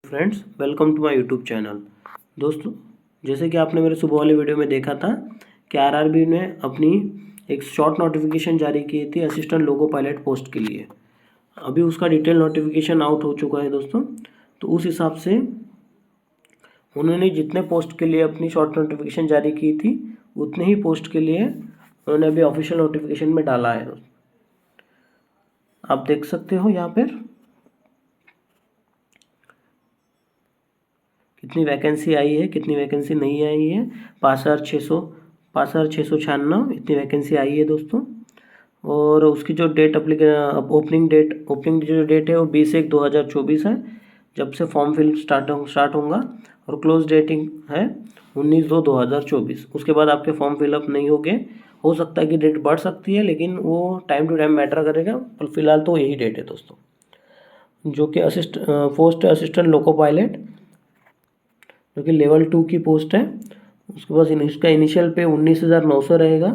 Friends, welcome to my YouTube channel. दोस्तों, जैसे कि आपने मेरे सुबह वाली वीडियो में देखा था कि आरआरबी ने अपनी एक शॉर्ट नोटिफिकेशन जारी की थी असिस्टेंट लोको पायलट पोस्ट के लिए। अभी उसका डिटेल नोटिफिकेशन आउट हो चुका है दोस्तों। तो उस हिसाब से उन्होंने जितने पोस्ट के लिए अपनी शॉर्ट नोटिफिकेशन जारी की थी उतने ही पोस्ट के लिए उन्होंने अभी ऑफिशियल नोटिफिकेशन में डाला है। आप देख सकते हो यहाँ पर कितनी वैकेंसी आई है, कितनी वैकेंसी नहीं आई है। 5,696 इतनी वैकेंसी आई है दोस्तों। और उसकी जो डेट ओपनिंग जो डेट है वो 20/1/2024 है, जब से फॉर्म फिल स्टार्ट होगा। और क्लोज डेटिंग है 19/2/2024। उसके बाद आपके फॉर्म फिलअप नहीं होंगे। हो सकता है कि डेट बढ़ सकती है, लेकिन वो टाइम टू टाइम मैटर करेगा। पर फिलहाल तो यही डेट है दोस्तों, जो कि पोस्ट असिस्टेंट लोको पायलट, जो कि लेवल 2 की पोस्ट है। उसके बाद इसका इनिशियल पे 19,900 रहेगा।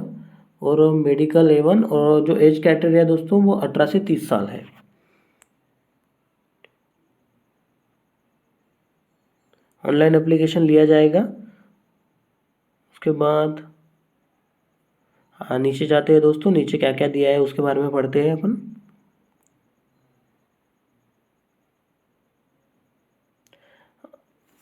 और मेडिकल A1, और जो एज कैटेगरी दोस्तों वो 18 से 30 साल है। ऑनलाइन एप्लीकेशन लिया जाएगा। उसके बाद नीचे जाते हैं दोस्तों, नीचे क्या क्या दिया है उसके बारे में पढ़ते हैं अपन।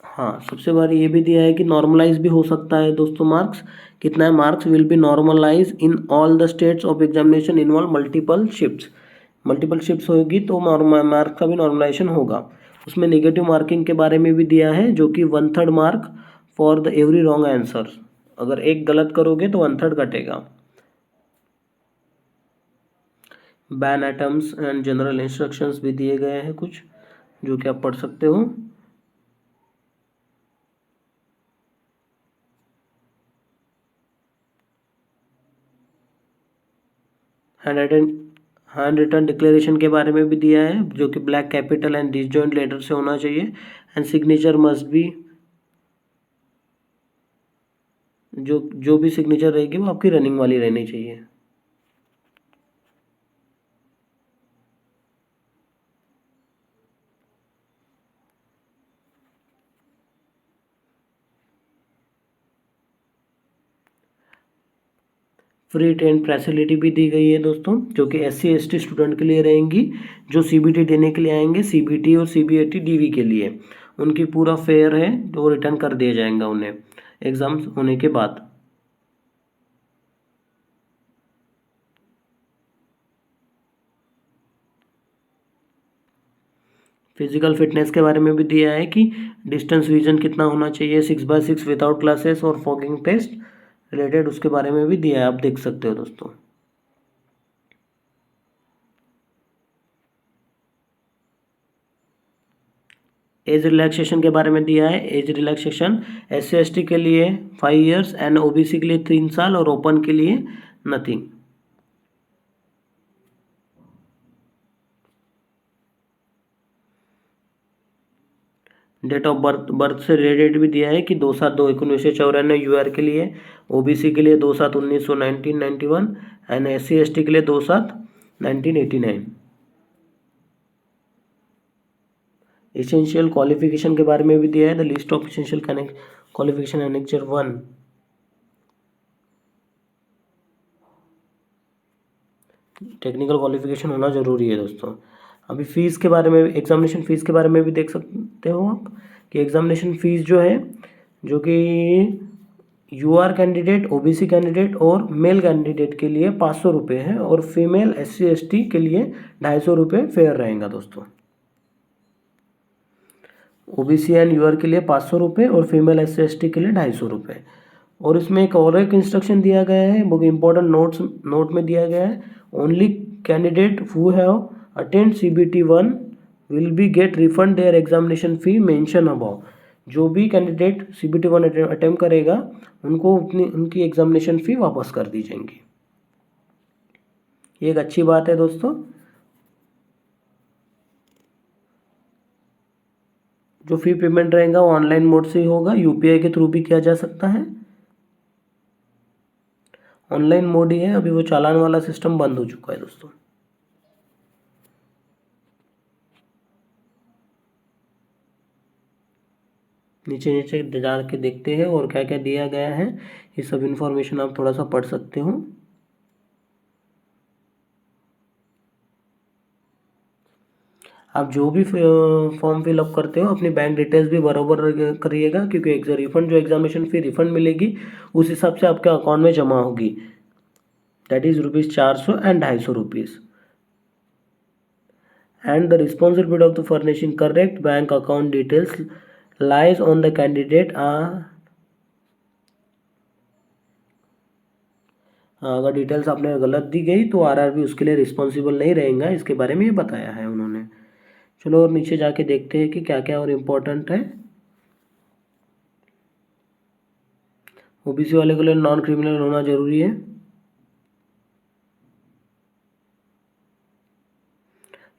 हाँ, सबसे बार ये भी दिया है कि नॉर्मलाइज भी हो सकता है दोस्तों। मार्क्स कितना है? Marks will be normalise in all the states of examination involve multiple shifts होगी तो मार्क्स का भी नॉर्मलाइजेशन होगा। उसमें नेगेटिव मार्किंग के बारे में भी दिया है, जो कि 1/3 mark for the every wrong answer. अगर एक गलत करोगे तो 1/3 कटेगा। Ban items and general instructions भी दिए गए हैं कुछ, जो कि आप पढ़ सकते हो। हैंड रिटन डिक्लेरेशन के बारे में भी दिया है, जो कि black capital and disjoint letter से होना चाहिए। एंड सिग्नेचर मस्ट बी, जो भी सिग्नेचर रहेगी वो आपकी रनिंग वाली रहनी चाहिए। फ्री ट्रेन फैसिलिटी भी दी गई है दोस्तों, जो कि SC/ST स्टूडेंट के लिए रहेंगी, जो CBT देने के लिए आएंगे। CBT और CBAT DV के लिए उनकी पूरा फेयर है, जो रिटर्न कर दिया जाएगा उन्हें एग्ज़ाम्स होने के बाद। फिजिकल फिटनेस के बारे में भी दिया है कि डिस्टेंस विजन कितना होना चाहिए, 6x6 विदाउट ग्लासेस और फॉगिंग टेस्ट रिलेटेड, उसके बारे में भी दिया है। आप देख सकते हो दोस्तों। एज रिलैक्सेशन के बारे में दिया है। एज रिलैक्सेशन SC/ST के लिए 5 years एंड OBC के लिए 3 साल और ओपन के लिए नथिंग। डेट ऑफ बर्थ से रिलेटेड भी दिया है कि 2/7/1994 UR के लिए, OBC के लिए 2/7/1991 एंड SC/ST के लिए 2/7/1989। एसेंशियल क्वालिफिकेशन के बारे में भी दिया है। The list of essential qualification annexure 1। Technical qualification होना ज़रूरी है दोस्तों। अभी फ़ीस के बारे में, एग्जामिनेशन फ़ीस के बारे में भी देख सकते हो आप कि एग्जामिनेशन फ़ीस जो है, जो कि UR कैंडिडेट, OBC कैंडिडेट और मेल कैंडिडेट के लिए 500 रुपये है, और फीमेल SC/ST के लिए 250 रुपये फेयर रहेगा दोस्तों। OBC एंड UR के लिए 500 रुपये और फीमेल SC/ST के लिए 250 रुपये। और इसमें एक इंस्ट्रक्शन दिया गया है, वो इम्पोर्टेंट नोट में दिया गया है। Only candidate who have attend CBT 1 will be get refund their examination fee mention above. जो भी कैंडिडेट CBT 1 अटेम्प्ट करेगा उनको उनकी एग्जामिनेशन फ़ी वापस कर दी जाएंगी। ये एक अच्छी बात है दोस्तों। जो फ़ी पेमेंट रहेगा वो ऑनलाइन मोड से ही होगा, UPI के थ्रू भी किया जा सकता है। ऑनलाइन मोड ही है, अभी वो चालान वाला सिस्टम बंद हो चुका है दोस्तों। नीचे नीचे जा के देखते हैं और क्या क्या दिया गया है, ये सब इन्फॉर्मेशन आप थोड़ा सा पढ़ सकते हो। आप जो भी फॉर्म फिलअप करते हो अपनी बैंक डिटेल्स भी बराबर करिएगा, क्योंकि रिफंड जो एग्जामिनेशन फी रिफंड मिलेगी उस हिसाब से आपके अकाउंट में जमा होगी, that is ₹400 and ₹250। and the responsibility of the furnishing correct bank account details lies on the candidate। अगर डिटेल्स आपने गलत दी गई तो आरआरबी उसके लिए रिस्पॉन्सिबल नहीं रहेगा, इसके बारे में ये बताया है उन्होंने। चलो और नीचे जाके देखते हैं कि क्या क्या और इम्पोर्टेंट है। ओबीसी वाले के लिए नॉन क्रिमिनल होना जरूरी है।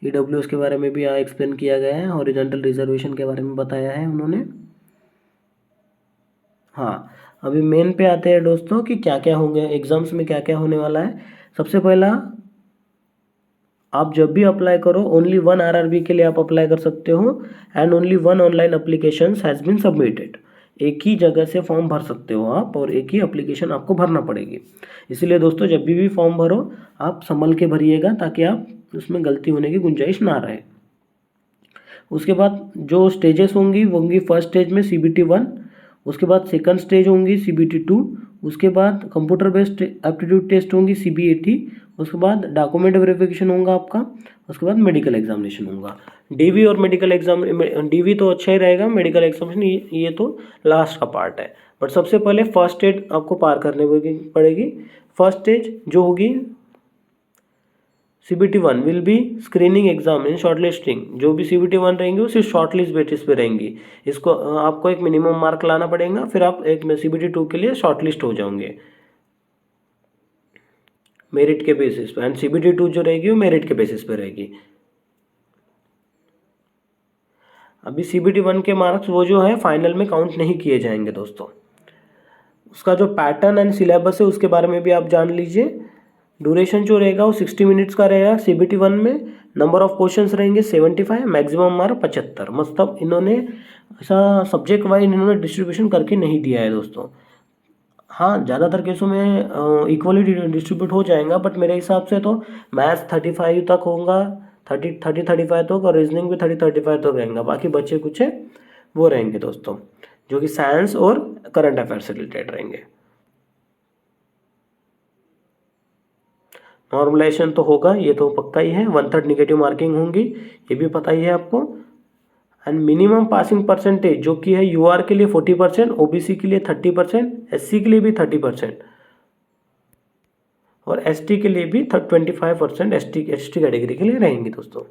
ईडब्ल्यूएस के बारे में भी यहाँ एक्सप्लेन किया गया है, हॉरिजॉन्टल रिजर्वेशन के बारे में बताया है उन्होंने। हाँ, अभी मेन पे आते हैं दोस्तों कि क्या क्या होंगे एग्जाम्स में, क्या क्या होने वाला है। सबसे पहला, आप जब भी अप्लाई करो ओनली 1 आरआरबी के लिए आप अप्लाई कर सकते हो, and only 1 online application has been submitted. एक ही जगह से फॉर्म भर सकते हो आप, और एक ही अप्लीकेशन आपको भरना पड़ेगी। इसीलिए दोस्तों जब भी फॉर्म भरो आप संभल के भरिएगा, ताकि आप उसमें गलती होने की गुंजाइश ना रहे। उसके बाद जो स्टेजेस होंगी फर्स्ट स्टेज में CBT 1, उसके बाद सेकंड स्टेज होंगी CBT 2, उसके बाद कंप्यूटर बेस्ड एप्टीट्यूड टेस्ट होंगी CBAT, उसके बाद डॉक्यूमेंट वेरिफिकेशन होगा आपका, उसके बाद मेडिकल एग्जामिनेशन होगा। डीवी और मेडिकल एग्जाम, डीवी तो अच्छा ही रहेगा, मेडिकल एग्जामिनेशन ये तो लास्ट का पार्ट है। बट सबसे पहले फर्स्ट स्टेज आपको पार करने पड़ेगी। फर्स्ट स्टेज जो होगी CBT 1 will B screening exam in shortlisting. जो भी CBT 1 रहेंगी वो सिर्फ शॉर्टलिस्ट बेसिस पे रहेंगी। इसको आपको एक मिनिमम मार्क लाना पड़ेगा, फिर आप एक CBT 2 के लिए शॉर्टलिस्ट हो जाओगे मेरिट के बेसिस पे, एंड CBT 2 जो रहेगी वो मेरिट के बेसिस पे रहेगी। अभी CBT 1 के मार्क्स वो जो है फाइनल में काउंट नहीं किए जाएंगे दोस्तों। उसका जो पैटर्न एंड सिलेबस है उसके बारे में भी आप जान लीजिए। ड्यूरेशन जो रहेगा वो 60 मिनट्स का रहेगा CBT 1 में। नंबर ऑफ क्वेश्चंस रहेंगे 75, मैक्सिमम मार्क 75। मतलब इन्होंने ऐसा सब्जेक्ट वाइज इन्होंने डिस्ट्रीब्यूशन करके नहीं दिया है दोस्तों। हाँ, ज़्यादातर केसों में इक्वली डिस्ट्रीब्यूट हो जाएगा, बट मेरे हिसाब से तो मैथ्स 35 तक होगा, 35 तक, और रीजनिंग भी 35 तक रहेगा। बाकी बच्चे कुछ है वो रहेंगे दोस्तों, जो कि साइंस और करंट अफेयर से रिलेटेड रहेंगे। नॉर्मलाइजेशन तो होगा, ये तो पक्का ही है। 1/3 निगेटिव मार्किंग होंगी, ये भी पता ही है आपको। एंड मिनिमम पासिंग परसेंटेज जो कि है UR के लिए 40%, OBC के लिए 30%, SC के लिए भी 30%, और ST के लिए भी 25% ST कैटेगरी के लिए रहेंगे दोस्तों।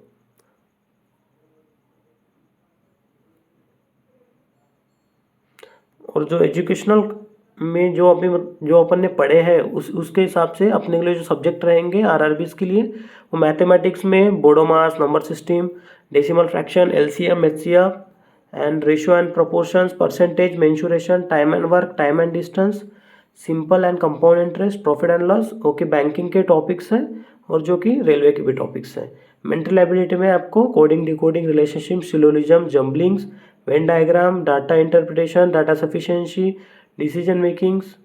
और जो एजुकेशनल में जो अपन ने पढ़े हैं उसके हिसाब से अपने के लिए जो सब्जेक्ट रहेंगे आरआरबीज के लिए, वो मैथमेटिक्स में BODMAS, number system, decimal fraction, LCM, HCF and ratio and proportions, percentage, mensuration, time and work, time and distance, simple and compound interest, profit and loss, okay, banking के topics हैं, और जो कि railway के भी topics हैं। Mental ability में आपको coding, decoding, relationship, syllogism, jumblings, Venn diagram, data interpretation, data sufficiency, decision makings,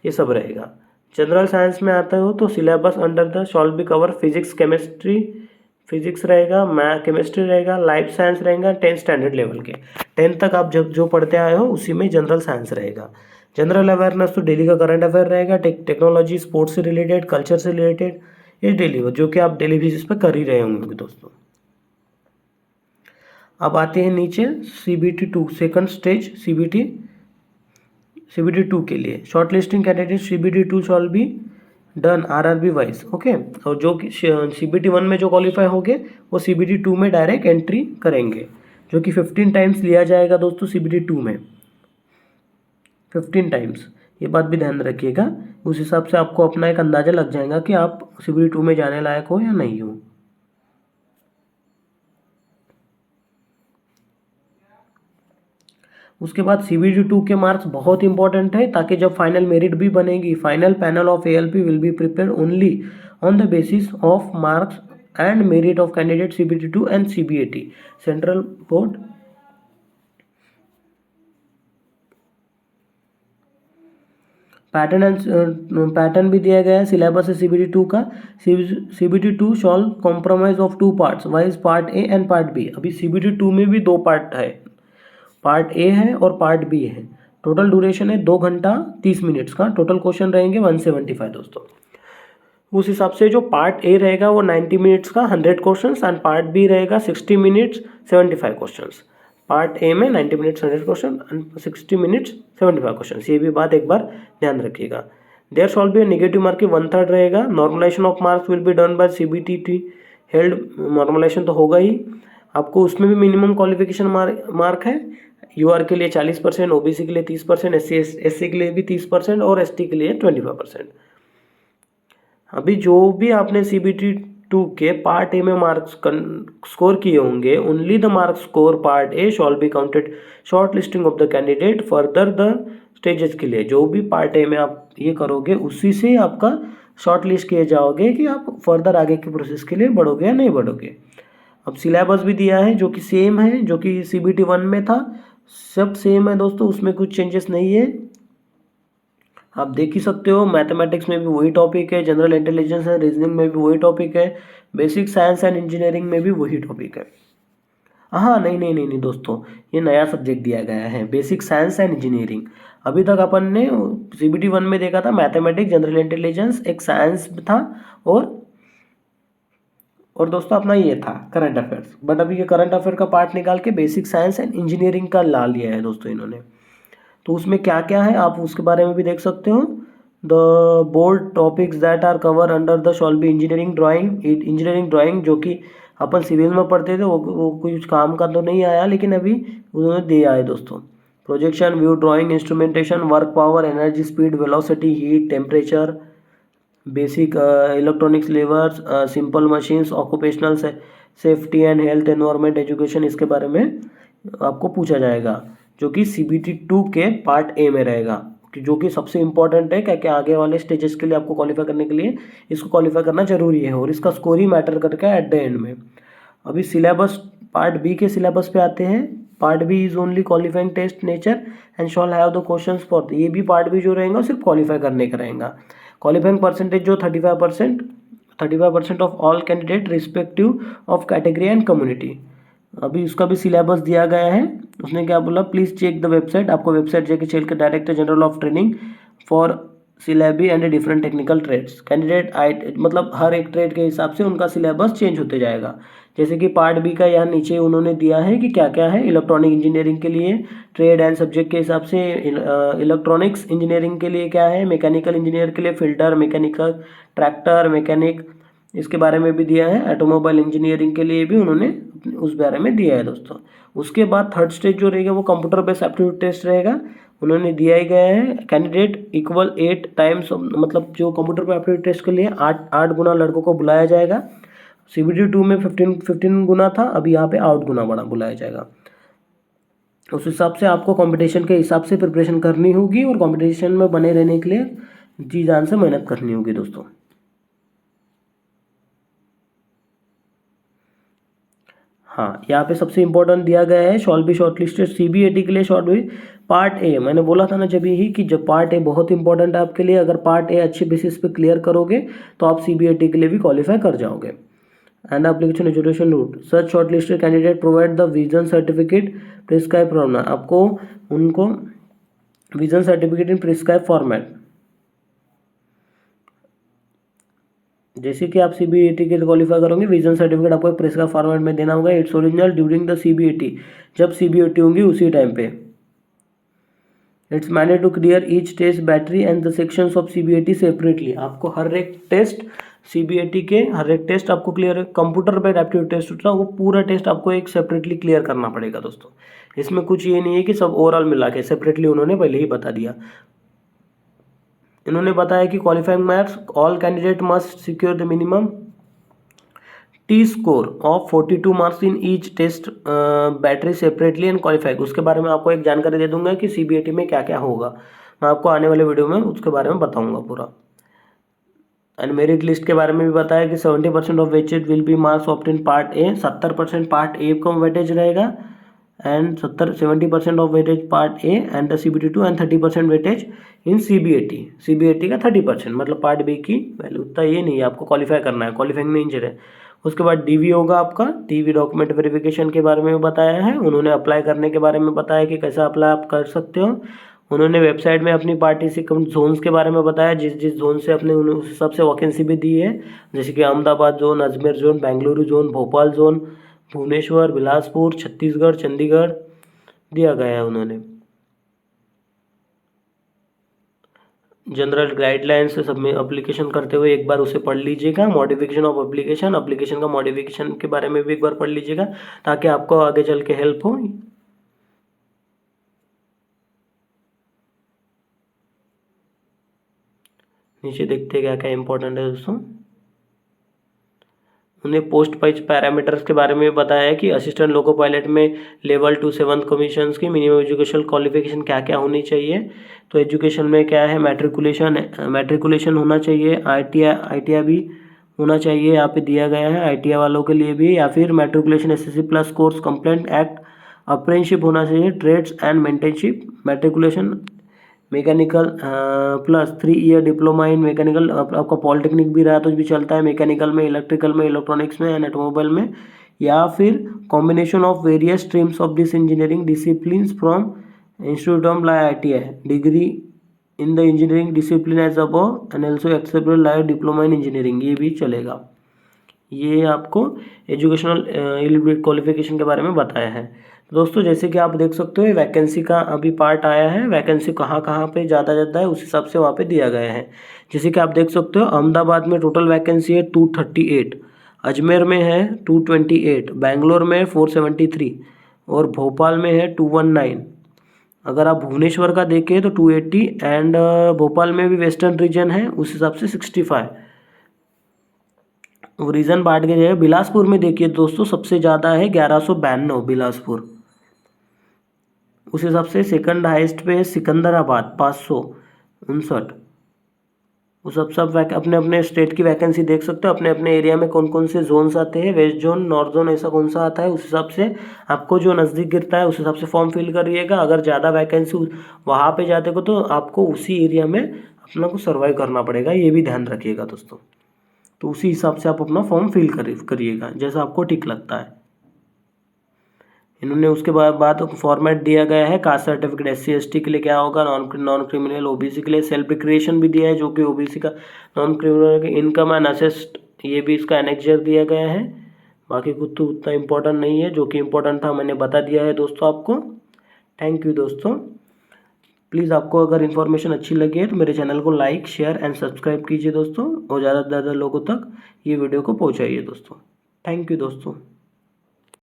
ये सब रहेगा। जनरल साइंस में आता हो तो syllabus under the shall be cover physics, chemistry, physics रहेगा, केमिस्ट्री रहेगा, लाइफ साइंस रहेगा 10th स्टैंडर्ड लेवल के। 10th तक आप जब जो पढ़ते आए हो उसी में जनरल साइंस रहेगा। जनरल अवेयरनेस तो डेली का करंट अफेयर रहेगा, टेक्नोलॉजी, स्पोर्ट्स से रिलेटेड, कल्चर से रिलेटेड, ये डेली जो कि आप डेली बेसिस पर कर ही रहे होंगे दोस्तों। अब आते हैं नीचे CBT 2 सेकंड स्टेज, CBT 2 के लिए short listing candidate CBT 2 shawl be done RRB wise, okay. और जो कि CBT 1 में जो क्वालिफाई होंगे वो CBT 2 में डायरेक्ट एंट्री करेंगे, जो कि 15 टाइम्स लिया जाएगा दोस्तों CBT 2 में, 15 टाइम्स। ये बात भी ध्यान रखिएगा, उस हिसाब से आपको अपना एक अंदाज़ा लग जाएगा कि आप CBT 2 में जाने लायक हो या नहीं हो। उसके बाद CBT 2 के मार्क्स बहुत इंपॉर्टेंट है, ताकि जब फाइनल मेरिट भी बनेगी, final panel of ALP will be prepare only on the basis of marks and merit of candidate CBT 2 and CBAT। Central board pattern भी दिया गया है। सिलेबस है CBT 2 का। CBT 2 shall compromise of 2 parts, wise part A and part B. अभी CBT 2 में भी 2 part है, पार्ट ए है और पार्ट बी है। टोटल ड्यूरेशन है 2 घंटा 30 मिनट्स का। टोटल क्वेश्चन रहेंगे 175 दोस्तों। उस हिसाब से जो पार्ट ए रहेगा वो 90 मिनट्स का 100 क्वेश्चन एंड पार्ट बी रहेगा 60 मिनट्स 75 क्वेश्चन। पार्ट ए में 90 minutes 100 question and 60 minutes 75 question. ये भी बात एक बार ध्यान रखिएगा। There shall be negative mark की 1/3 रहेगा। Normalisation of marks will be done by CBT held. Normalisation तो होगा ही। आपको उसमें भी मिनिमम क्वालिफिकेशन मार्क है। UR के लिए 40%, OBC के लिए 30%, SC के लिए भी 30% और ST के लिए 25%। अभी जो भी आपने CBT 2 के पार्ट ए में मार्क्स स्कोर किए होंगे, only the marks score part A shawl be counted short listing of the candidate further the stages के लिए। जो भी पार्ट ए में आप ये करोगे उसी से आपका शॉर्ट लिस्ट किए जाओगे कि आप फर्दर आगे की प्रोसेस के लिए बढ़ोगे या नहीं बढ़ोगे। अब सिलेबस भी दिया है जो कि सेम है, जो कि CBT 1 में था, सब सेम है दोस्तों, उसमें कुछ चेंजेस नहीं है। आप देख ही सकते हो। मैथमेटिक्स में भी वही टॉपिक है, जनरल इंटेलिजेंस एंड रीजनिंग में भी वही टॉपिक है, बेसिक साइंस एंड इंजीनियरिंग में भी वही टॉपिक है। हाँ नहीं दोस्तों, ये नया सब्जेक्ट दिया गया है, बेसिक साइंस एंड इंजीनियरिंग। अभी तक अपन ने CBT 1 में देखा था मैथमेटिक्स, जनरल इंटेलिजेंस, एक साइंस था और दोस्तों अपना ये था करंट अफेयर्स। बट अभी ये करंट अफेयर का पार्ट निकाल के बेसिक साइंस एंड इंजीनियरिंग का ला लिया है दोस्तों इन्होंने। तो उसमें क्या क्या है आप उसके बारे में भी देख सकते हो। The board topics that are cover under the shall be engineering drawing. Engineering drawing जो कि अपन सिविल में पढ़ते थे वो कुछ काम का तो नहीं आया, लेकिन अभी उन्होंने दिया है दोस्तों। Projection, view drawing, instrumentation, work power, energy, speed, velocity, heat, temperature, basic electronics levers, simple machines, occupational safety and health, environment, education, इसके बारे में आपको पूछा जाएगा, जो कि CBT 2 के पार्ट ए में रहेगा, जो कि सबसे इंपॉर्टेंट है। क्या क्या आगे वाले स्टेजेस के लिए आपको क्वालिफाई करने के लिए इसको क्वालिफाई करना जरूरी है और इसका स्कोर ही मैटर करता है एट द एंड में। अभी सिलेबस पार्ट बी के सिलेबस पे आते हैं। Part B is only qualifying test nature and shall have the questions for. ये भी पार्ट बी जो रहेगा सिर्फ क्वालिफाई करने का रहेगा। क्वालिफाइंग परसेंटेज जो 35% of all candidate respective of category and community. अभी उसका भी सिलेबस दिया गया है। उसने क्या बोला, प्लीज़ चेक द वेबसाइट। आपको वेबसाइट जाके चेक कर, director general of training for syllabi and different technical trades. Candidate मतलब हर एक ट्रेड के हिसाब से उनका सिलेबस चेंज होते जाएगा। जैसे कि पार्ट बी का यहाँ नीचे उन्होंने दिया है कि क्या क्या है। इलेक्ट्रॉनिक इंजीनियरिंग के लिए ट्रेड एंड सब्जेक्ट के हिसाब से इलेक्ट्रॉनिक्स इंजीनियरिंग के लिए क्या है, मैकेनिकल इंजीनियर के लिए फिल्टर, मैकेनिकल, ट्रैक्टर, मैकेनिक, इसके बारे में भी दिया है। ऑटोमोबाइल इंजीनियरिंग के लिए भी उन्होंने उस बारे में दिया है दोस्तों। उसके बाद थर्ड स्टेज जो रहेगा वो कंप्यूटर बेस्ड एप्टीट्यूड टेस्ट रहेगा, उन्होंने दिया ही गया है। कैंडिडेट इक्वल 8 टाइम्स, मतलब जो कंप्यूटर पे एप्टीट्यूड टेस्ट के लिए 8 गुना लड़कों को बुलाया जाएगा। CBT 2 में 15 गुना था, अभी यहाँ पे 8 गुना बड़ा बुलाया जाएगा। उस हिसाब से आपको कंपटीशन के हिसाब से प्रिपरेशन करनी होगी और कंपटीशन में बने रहने के लिए जी जान से मेहनत करनी होगी दोस्तों। हाँ, यहाँ पे सबसे इंपॉर्टेंट दिया गया है, शॉल बी शॉर्टलिस्टेड CBAT के लिए शॉर्ट बी पार्ट ए। मैंने बोला था ना जब ही कि जब पार्ट ए बहुत इंपॉर्टेंट है आपके लिए। अगर पार्ट ए अच्छे बेसिस पे क्लियर करोगे तो आप CBAT के लिए भी क्वालिफाई कर जाओगे। And application education route, such shortlisted candidate provide the vision certificate prescribe format. आपको उनको vision certificate in prescribe format, जैसे कि आप CBAT के लिए क्वालिफाई करोगे, विजन सर्टिफिकेट आपको प्रिस्क्राइब फॉर्मेट में देना होगा। It's original during the CBAT, जब CBAT होंगी उसी टाइम पे। It's mandatory to clear each test battery and the sections of CBAT separately. आपको हर एक टेस्ट CBAT के हर एक टेस्ट आपको क्लियर, कंप्यूटर पे एप्टीट्यूड टेस्ट होता है वो पूरा टेस्ट आपको एक सेपरेटली क्लियर करना पड़ेगा दोस्तों। इसमें कुछ ये नहीं है कि सब ओवरऑल मिला के, सेपरेटली उन्होंने पहले ही बता दिया। इन्होंने बताया कि qualifying marks all candidate must secure the minimum T score of 42 marks in each test battery separately and qualify. उसके बारे में आपको एक जानकारी दे दूंगा कि CBAT में क्या क्या होगा, मैं आपको आने वाले वीडियो में उसके बारे में बताऊंगा पूरा। एंड मेरिट लिस्ट के बारे में भी बताया कि 70% of weightage will be marks obtain part A. 70% part A को वेटेज रहेगा and 70% of weightage part A and the CBT2 and 30% weightage in CBAT का 30%, मतलब पार्ट बी की वैल्यू उतना ये नहीं है, आपको क्वालिफाई करना है, क्वालिफाइंग में इंजर है। उसके बाद DV होगा आपका, DV डॉक्यूमेंट वेरिफिकेशन के बारे में बताया है, उन्होंने अप्लाई करने के बारे में बताया कि कैसा अप्लाई आप कर सकते हो। उन्होंने वेबसाइट में अपनी पार्टिसिपेंट जोन्स के बारे में बताया, जिस जिस जोन से अपने उस हिसाब से वैकेंसी भी दी है, जैसे कि Ahmedabad zone, Ajmer zone, Bengaluru zone, Bhopal zone, Bhubaneswar, Bilaspur, Chhattisgarh, Chandigarh दिया गया है उन्होंने। जनरल गाइडलाइंस से सब में अप्लीकेशन करते हुए एक बार उसे पढ़ लीजिएगा। मॉडिफिकेशन ऑफ एप्लीकेशन, एप्लीकेशन का मॉडिफिकेशन के बारे में भी एक बार पढ़ लीजिएगा ताकि आपको आगे चल के हेल्प हो। नीचे देखते हैं क्या क्या इंपॉर्टेंट है दोस्तों। उन्हें पोस्ट वाइज पैरामीटर्स के बारे में बताया है कि असिस्टेंट लोको पायलट में लेवल 2 7th कमीशन की मिनिमम एजुकेशनल क्वालिफिकेशन क्या क्या होनी चाहिए। तो एजुकेशन में क्या है, मैट्रिकुलेशन होना चाहिए, ITI भी होना चाहिए, यहाँ पे दिया गया है ITI वालों के लिए भी, या फिर matriculation SSC plus course complaint act, apprenticeship होना चाहिए, trades and mentorship, matriculation mechanical plus 3 year diploma in mechanical, आपका पॉलिटेक्निक भी रहा तो भी चलता है, मैकेनिकल में, इलेक्ट्रिकल में, इलेक्ट्रॉनिक्स में एंड ऑटोमोबाइल में, या फिर combination of various streams of this engineering disciplines from institute of ITI degree in the engineering discipline as above and also acceptable live diploma in engineering, ये भी चलेगा। ये आपको एजुकेशनल एलिजिबिलिटी क्वालिफिकेशन के बारे में बताया है। दोस्तों जैसे कि आप देख सकते हो वैकेंसी का अभी पार्ट आया है, वैकेंसी कहाँ पे ज़्यादा है उस हिसाब से वहाँ पे दिया गया है। जैसे कि आप देख सकते हो अहमदाबाद में टोटल वैकेंसी है 238, अजमेर में है 228, बेंगलोर में 473 और भोपाल में है 219। अगर आप भुवनेश्वर का देखें तो 280 एंड भोपाल में भी वेस्टर्न रीजन है उस हिसाब से 65। रीजन बांट के जाए, बिलासपुर में देखिए दोस्तों सबसे ज़्यादा है 1192 बिलासपुर, उस हिसाब से सेकंड हाईएस्ट पे है सिकंदराबाद 559। उस सब अपने अपने स्टेट की वैकेंसी देख सकते हो, अपने अपने एरिया में कौन कौन से जोन्स आते हैं, वेस्ट जोन, नॉर्थ जोन, ऐसा कौन सा आता है, उस हिसाब से आपको जो नज़दीक गिरता है उस हिसाब से फॉर्म फिल करिएगा। अगर ज़्यादा वैकेंसी वहाँ पे जाते को तो आपको उसी एरिया में अपना को सर्वाइव करना पड़ेगा, ये भी ध्यान रखिएगा दोस्तों। तो उसी हिसाब से आप अपना फॉर्म फिल करिएगा जैसा आपको ठीक लगता है। इन्होंने उसके बाद फॉर्मेट दिया गया है, कास्ट सर्टिफिकेट SC ST के लिए क्या होगा, नॉन क्रिमिनल OBC के लिए सेल्फ डिक्लेरेशन भी दिया है जो कि OBC का non criminal income and asset, ये भी इसका एनेक्चर दिया गया है। बाकी कुछ तो उतना इम्पोर्टेंट नहीं है, जो कि इम्पोर्टेंट था मैंने बता दिया है दोस्तों आपको। थैंक यू दोस्तों। प्लीज़ आपको अगर इन्फॉर्मेशन अच्छी लगी है तो मेरे चैनल को लाइक, शेयर एंड सब्सक्राइब कीजिए दोस्तों, और ज़्यादा से ज़्यादा लोगों तक ये वीडियो को पहुँचाइए दोस्तों। थैंक यू दोस्तों।